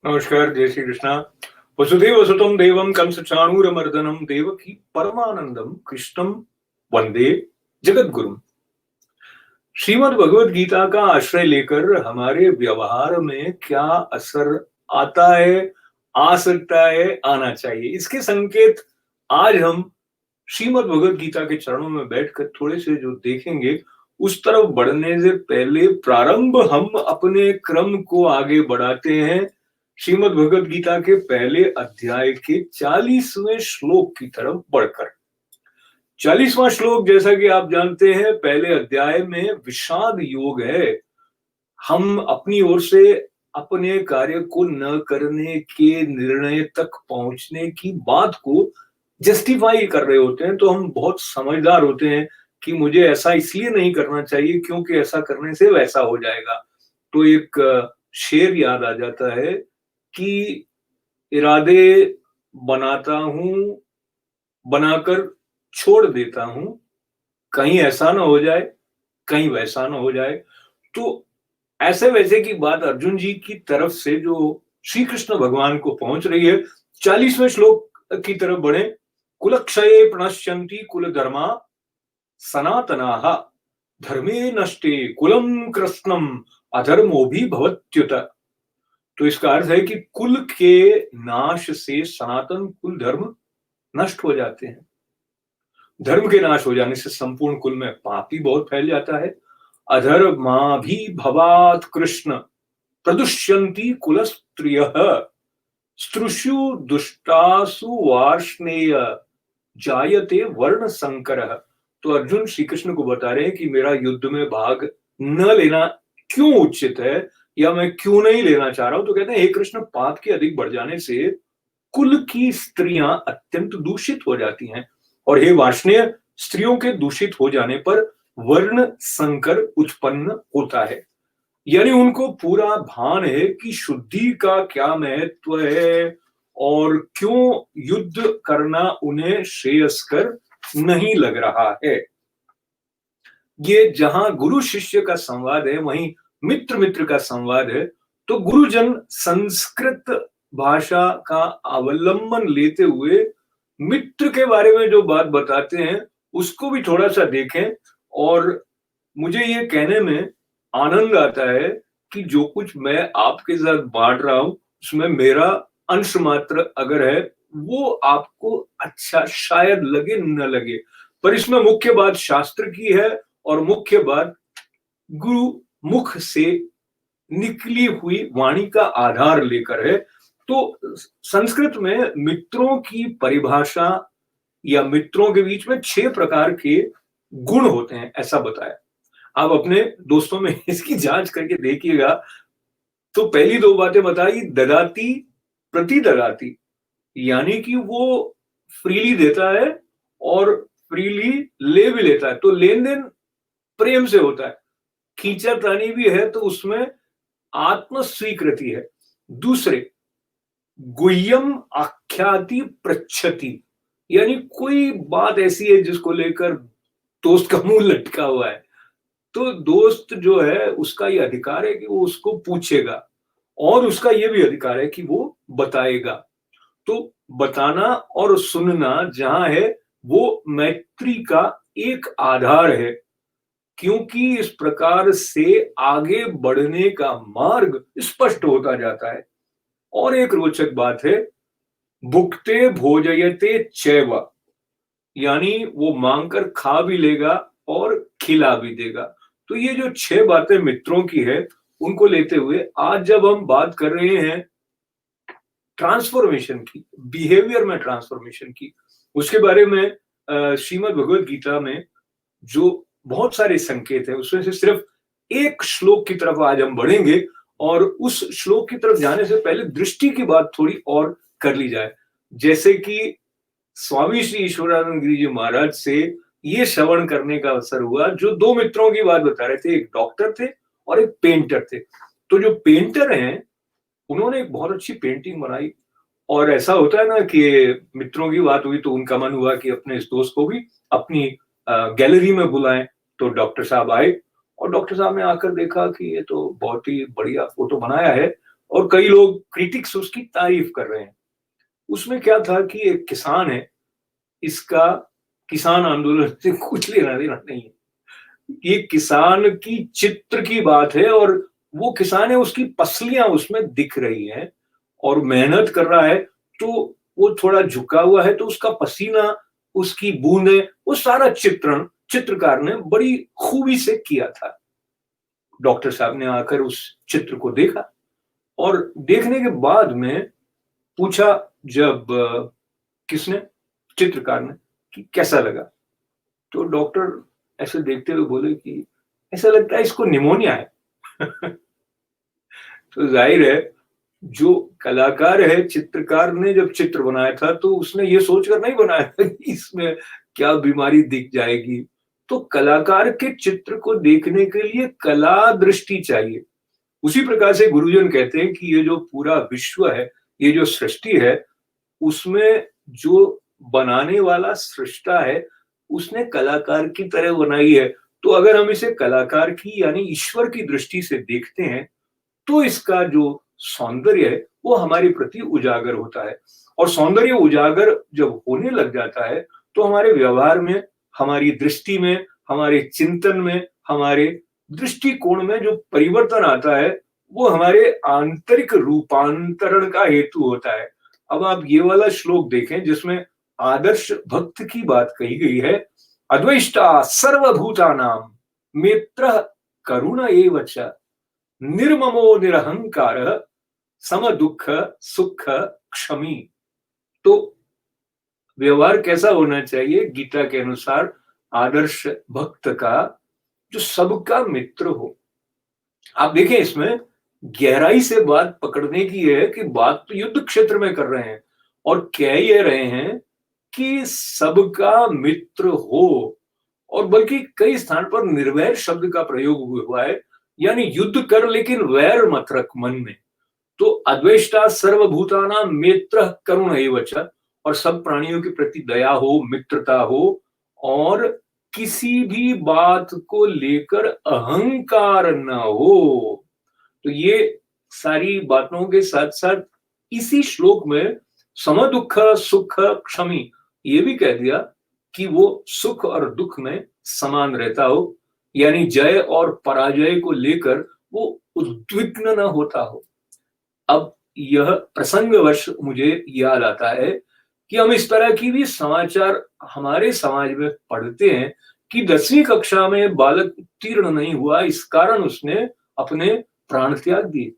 नमस्कार, जय श्री कृष्णा। वसुदेव सुतं देवं कंसचाणूरमर्दनं देवकी परमानंदम कृष्णम वंदे जगद्गुरुम। श्रीमद् भगवद गीता का आश्रय लेकर हमारे व्यवहार में क्या असर आता है, आ सकता है, आना चाहिए, इसके संकेत आज हम श्रीमद् भगवद गीता के चरणों में बैठकर थोड़े से जो देखेंगे, उस तरफ बढ़ने से पहले प्रारंभ हम अपने क्रम को आगे बढ़ाते हैं श्रीमद् भगवद गीता के पहले अध्याय के 40वें श्लोक की तरफ बढ़कर। 40वां श्लोक, जैसा कि आप जानते हैं, पहले अध्याय में विषाद योग है। हम अपनी ओर से अपने कार्य को न करने के निर्णय तक पहुंचने की बात को जस्टिफाई कर रहे होते हैं, तो हम बहुत समझदार होते हैं कि मुझे ऐसा इसलिए नहीं करना चाहिए क्योंकि ऐसा करने से वैसा हो जाएगा। तो एक शेर याद आ जाता है कि इरादे बनाता हूं, बनाकर छोड़ देता हूं, कहीं ऐसा ना हो जाए, कहीं वैसा ना हो जाए। तो ऐसे वैसे की बात अर्जुन जी की तरफ से जो श्री कृष्ण भगवान को पहुंच रही है। 40वें श्लोक की तरफ बढ़े। कुलक्षये प्रणश्यन्ति कुल धर्मा सनातनाः धर्मे नष्टे कुलम कृष्णम अधर्मो भी भवत्युत। तो इसका अर्थ है कि कुल के नाश से सनातन कुल धर्म नष्ट हो जाते हैं। धर्म के नाश हो जाने से संपूर्ण कुल में पाप ही बहुत फैल जाता है। अधर्मा भी भवात कृष्ण प्रदुष्यन्ति कुल स्त्रिय स्त्रुषु दुष्टासु वार्ष्णेय जायते वर्ण संकर। तो अर्जुन श्री कृष्ण को बता रहे हैं कि मेरा युद्ध में भाग न लेना क्यों उचित है, या मैं क्यों नहीं लेना चाह रहा हूं। तो कहते हैं, हे कृष्ण, पाप के अधिक बढ़ जाने से कुल की स्त्रियां अत्यंत दूषित हो जाती हैं, और हे वार्ष्णेय, स्त्रियों के दूषित हो जाने पर वर्ण संकर उत्पन्न होता है। यानी उनको पूरा भान है कि शुद्धि का क्या महत्व है और क्यों युद्ध करना उन्हें श्रेयस्कर नहीं लग रहा है। ये जहां गुरु शिष्य का संवाद है, वहीं मित्र मित्र का संवाद है। तो गुरुजन संस्कृत भाषा का अवलंबन लेते हुए मित्र के बारे में जो बात बताते हैं, उसको भी थोड़ा सा देखें। और मुझे ये कहने में आनंद आता है कि जो कुछ मैं आपके साथ बांट रहा हूं, उसमें मेरा अंश मात्र अगर है, वो आपको अच्छा शायद लगे न लगे, पर इसमें मुख्य बात शास्त्र की है और मुख्य बात गुरु मुख से निकली हुई वाणी का आधार लेकर है। तो संस्कृत में मित्रों की परिभाषा, या मित्रों के बीच में 6 प्रकार के गुण होते हैं, ऐसा बताया। आप अपने दोस्तों में इसकी जांच करके देखिएगा। तो पहली 2 बातें बताई, ददाती प्रति ददाती, यानी कि वो फ्रीली देता है और फ्रीली ले भी लेता है। तो लेन देन प्रेम से होता है। खींचातानी भी है तो उसमें आत्म स्वीकृति है। दूसरे, गुह्यम आख्याति पृच्छति, यानी कोई बात ऐसी है जिसको लेकर दोस्त का मुंह लटका हुआ है, तो दोस्त जो है उसका ये अधिकार है कि वो उसको पूछेगा, और उसका ये भी अधिकार है कि वो बताएगा। तो बताना और सुनना जहां है, वो मैत्री का एक आधार है, क्योंकि इस प्रकार से आगे बढ़ने का मार्ग स्पष्ट होता जाता है। और एक रोचक बात है, भुक्ते भोजयते चैव, यानी वो मांगकर खा भी लेगा और खिला भी देगा। तो ये जो 6 बातें मित्रों की है, उनको लेते हुए आज जब हम बात कर रहे हैं ट्रांसफॉर्मेशन की, बिहेवियर में ट्रांसफॉर्मेशन की, उसके बारे में श्रीमद् भगवद गीता में जो बहुत सारे संकेत है, उसमें से सिर्फ एक श्लोक की तरफ आज हम बढ़ेंगे। और उस श्लोक की तरफ जाने से पहले दृष्टि की बात थोड़ी और कर ली जाए। जैसे कि स्वामी श्री ईश्वरानंद गिरी जी महाराज से ये श्रवण करने का अवसर हुआ, जो 2 मित्रों की बात बता रहे थे, एक डॉक्टर थे और एक पेंटर थे। तो जो पेंटर हैं, उन्होंने एक बहुत अच्छी पेंटिंग बनाई। और ऐसा होता है ना कि मित्रों की बात हुई तो उनका मन हुआ कि अपने इस दोस्त को भी अपनी गैलरी में बुलाएं। तो डॉक्टर साहब आए, और डॉक्टर साहब ने आकर देखा कि ये तो बहुत ही बढ़िया फोटो बनाया है, और कई लोग क्रिटिक्स उसकी तारीफ कर रहे हैं। उसमें क्या था कि एक किसान है, इसका किसान आंदोलन से कुछ लेना देना नहीं है। ये किसान की चित्र की बात है और वो किसान है, उसकी पसलियां उसमें दिख रही हैं और मेहनत कर रहा है, तो वो थोड़ा झुका हुआ है तो उसका पसीना, उसकी बूंदें, वो सारा चित्रण चित्रकार ने बड़ी खूबी से किया था। डॉक्टर साहब ने आकर उस चित्र को देखा और देखने के बाद में पूछा, जब किसने, चित्रकार ने, कि कैसा लगा? तो डॉक्टर ऐसे देखते हुए बोले कि ऐसा लगता है इसको निमोनिया है। तो जाहिर है, जो कलाकार है, चित्रकार ने जब चित्र बनाया था तो उसने ये सोचकर नहीं बनाया था कि इसमें क्या बीमारी दिख जाएगी। तो कलाकार के चित्र को देखने के लिए कला दृष्टि चाहिए। उसी प्रकार से गुरुजन कहते हैं कि ये जो पूरा विश्व है, ये जो सृष्टि है, उसमें जो बनाने वाला सृष्टा है, उसने कलाकार की तरह बनाई है। तो अगर हम इसे कलाकार की यानी ईश्वर की दृष्टि से देखते हैं, तो इसका जो सौंदर्य है वो हमारे प्रति उजागर होता है। और सौंदर्य उजागर जब होने लग जाता है तो हमारे व्यवहार में, हमारी दृष्टि में, हमारे चिंतन में, हमारे दृष्टिकोण में जो परिवर्तन आता है, वो हमारे आंतरिक रूपांतरण का हेतु होता है। अब आप ये वाला श्लोक देखें जिसमें आदर्श भक्त की बात कही गई है। अद्वेष्टा सर्वभूतानां मित्र करुण एव च निर्ममो निरहंकार सम दुख सुख क्षमी। तो व्यवहार कैसा होना चाहिए गीता के अनुसार आदर्श भक्त का? जो सबका मित्र हो। आप देखें, इसमें गहराई से बात पकड़ने की है कि बात तो युद्ध क्षेत्र में कर रहे हैं और कह ये रहे हैं कि सबका मित्र हो, और बल्कि कई स्थान पर निर्वैर शब्द का प्रयोग हुआ है, यानी युद्ध कर लेकिन वैर मत रख मन में। तो अद्वेष्टा सर्वभूतानां मित्र करुण एव च, और सब प्राणियों के प्रति दया हो, मित्रता हो, और किसी भी बात को लेकर अहंकार न हो। तो ये सारी बातों के साथ साथ इसी श्लोक में सम दुख सुख क्षमी, ये भी कह दिया कि वो सुख और दुख में समान रहता हो, यानी जय और पराजय को लेकर वो उद्विग्न न होता हो। अब यह प्रसंगवश मुझे याद आता है कि हम इस तरह की भी समाचार हमारे समाज में पढ़ते हैं कि 10वीं कक्षा में बालक उत्तीर्ण नहीं हुआ, इस कारण उसने अपने प्राण त्याग दिए,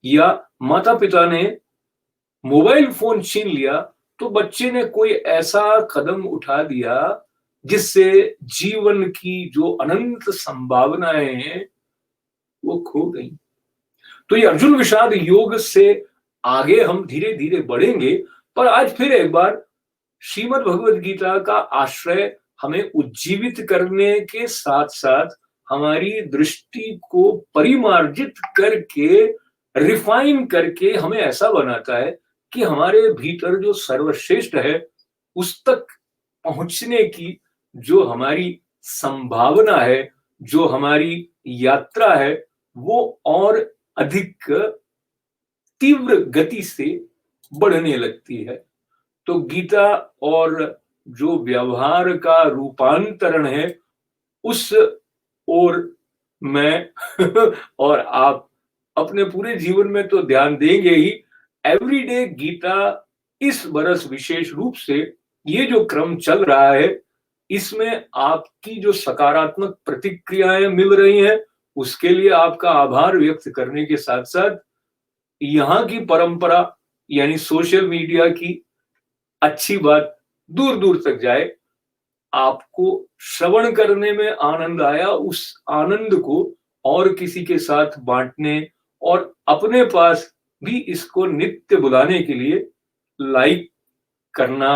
या माता पिता ने मोबाइल फोन छीन लिया तो बच्चे ने कोई ऐसा कदम उठा दिया जिससे जीवन की जो अनंत संभावनाएं हैं वो खो गई। तो ये अर्जुन विषाद योग से आगे हम धीरे धीरे बढ़ेंगे, पर आज फिर एक बार श्रीमद् भगवद गीता का आश्रय हमें उज्जीवित करने के साथ साथ हमारी दृष्टि को परिमार्जित करके, रिफाइन करके हमें ऐसा बनाता है कि हमारे भीतर जो सर्वश्रेष्ठ है उस तक पहुंचने की जो हमारी संभावना है, जो हमारी यात्रा है, वो और अधिक तीव्र गति से बढ़ने लगती है। तो गीता और जो व्यवहार का रूपांतरण है, उस ओर मैं और आप अपने पूरे जीवन में तो ध्यान देंगे ही। एवरीडे गीता इस बरस विशेष रूप से ये जो क्रम चल रहा है, इसमें आपकी जो सकारात्मक प्रतिक्रियाएं मिल रही हैं, उसके लिए आपका आभार व्यक्त करने के साथ साथ यहाँ की परंपरा यानी सोशल मीडिया की अच्छी बात दूर दूर तक जाए। आपको श्रवण करने में आनंद आया, उस आनंद को और किसी के साथ बांटने और अपने पास भी इसको नित्य बुलाने के लिए लाइक करना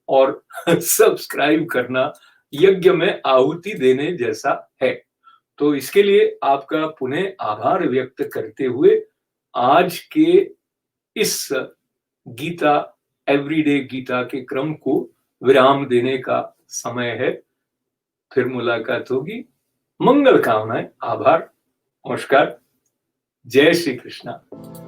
और सब्सक्राइब करना यज्ञ में आहुति देने जैसा है। तो इसके लिए आपका पुनः आभार व्यक्त करते हुए आज के इस गीता एवरीडे गीता के क्रम को विराम देने का समय है। फिर मुलाकात होगी। मंगल कामनाएं, आभार, नमस्कार, जय श्री कृष्णा।